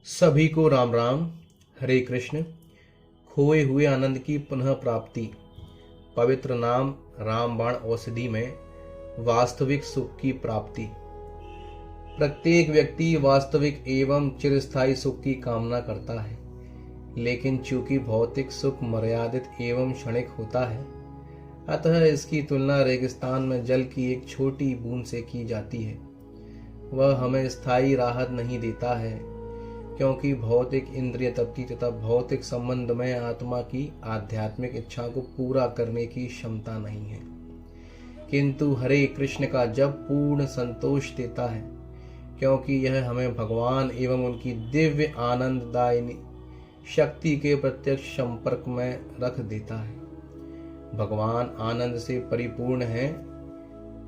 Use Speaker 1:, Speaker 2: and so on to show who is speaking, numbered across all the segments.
Speaker 1: सभी को राम राम। हरे कृष्ण। खोए हुए आनंद की पुनः प्राप्ति। पवित्र नाम रामबाण औषधि में वास्तविक सुख की प्राप्ति। प्रत्येक व्यक्ति वास्तविक एवं चिरस्थायी सुख की कामना करता है, लेकिन चूंकि भौतिक सुख मर्यादित एवं क्षणिक होता है, अतः इसकी तुलना रेगिस्तान में जल की एक छोटी बूंद से की जाती है। वह हमें स्थायी राहत नहीं देता है, क्योंकि भौतिक इंद्रिय तृप्ति तथा भौतिक संबंध में आत्मा की आध्यात्मिक इच्छा को पूरा करने की क्षमता नहीं है। किंतु हरे कृष्ण का जप पूर्ण संतोष देता है, क्योंकि यह हमें भगवान एवं उनकी दिव्य आनंददायिनी शक्ति के प्रत्यक्ष संपर्क में रख देता है। भगवान आनंद से परिपूर्ण है,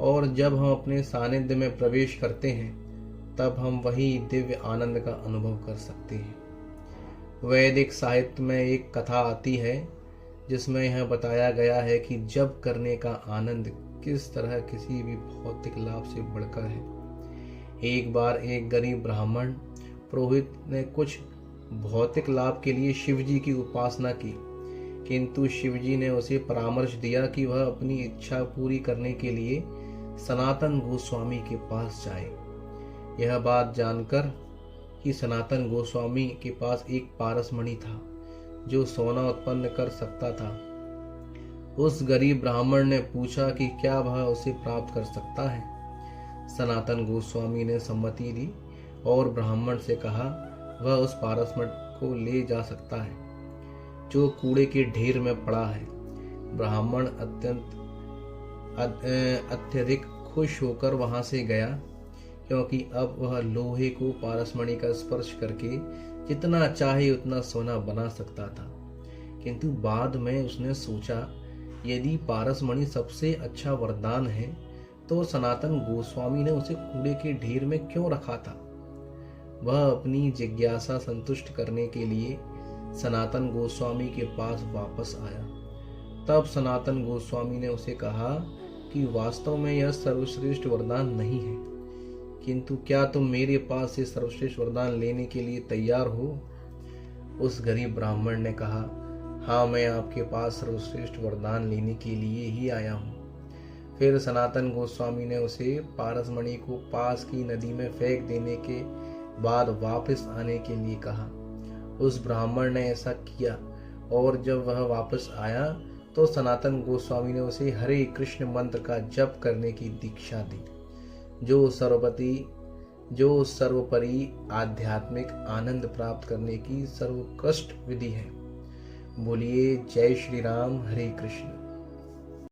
Speaker 1: और जब हम अपने सानिध्य में प्रवेश करते हैं तब हम वही दिव्य आनंद का अनुभव कर सकते हैं। वैदिक साहित्य में एक कथा आती है जिसमें यह बताया गया है कि जप करने का आनंद किस तरह किसी भी भौतिक लाभ से बढ़कर है। एक बार एक गरीब ब्राह्मण पुरोहित ने कुछ भौतिक लाभ के लिए शिवजी की उपासना की, किंतु शिवजी ने उसे परामर्श दिया कि वह अपनी इच्छा पूरी करने के लिए सनातन गोस्वामी के पास जाए। यह बात जानकर कि सनातन गोस्वामी के पास एक पारसमणि था जो सोना उत्पन्न कर सकता था, उस गरीब ब्राह्मण ने पूछा कि क्या वह उसे प्राप्त कर सकता है। सनातन गोस्वामी ने सम्मति दी और ब्राह्मण से कहा वह उस पारसमणि को ले जा सकता है जो कूड़े के ढेर में पड़ा है। ब्राह्मण अत्यधिक खुश होकर वहां से गया, क्योंकि अब वह लोहे को पारसमणि का स्पर्श करके जितना चाहे उतना सोना बना सकता था। किंतु बाद में उसने सोचा, यदि पारसमणि सबसे अच्छा वरदान है तो सनातन गोस्वामी ने उसे कूड़े के ढेर में क्यों रखा था। वह अपनी जिज्ञासा संतुष्ट करने के लिए सनातन गोस्वामी के पास वापस आया। तब सनातन गोस्वामी ने उसे कहा कि वास्तव में यह सर्वश्रेष्ठ वरदान नहीं है, किंतु क्या तुम मेरे पास से सर्वश्रेष्ठ वरदान लेने के लिए तैयार हो। उस गरीब ब्राह्मण ने कहा, हाँ, मैं आपके पास सर्वश्रेष्ठ वरदान लेने के लिए ही आया हूँ। फिर सनातन गोस्वामी ने उसे पारसमणि को पास की नदी में फेंक देने के बाद वापस आने के लिए कहा। उस ब्राह्मण ने ऐसा किया, और जब वह वापस आया तो सनातन गोस्वामी ने उसे हरे कृष्ण मंत्र का जप करने की दीक्षा दी, जो सर्वोपरि आध्यात्मिक आनंद प्राप्त करने की सर्वोत्कृष्ट विधि है। बोलिए जय श्री राम। हरे कृष्ण।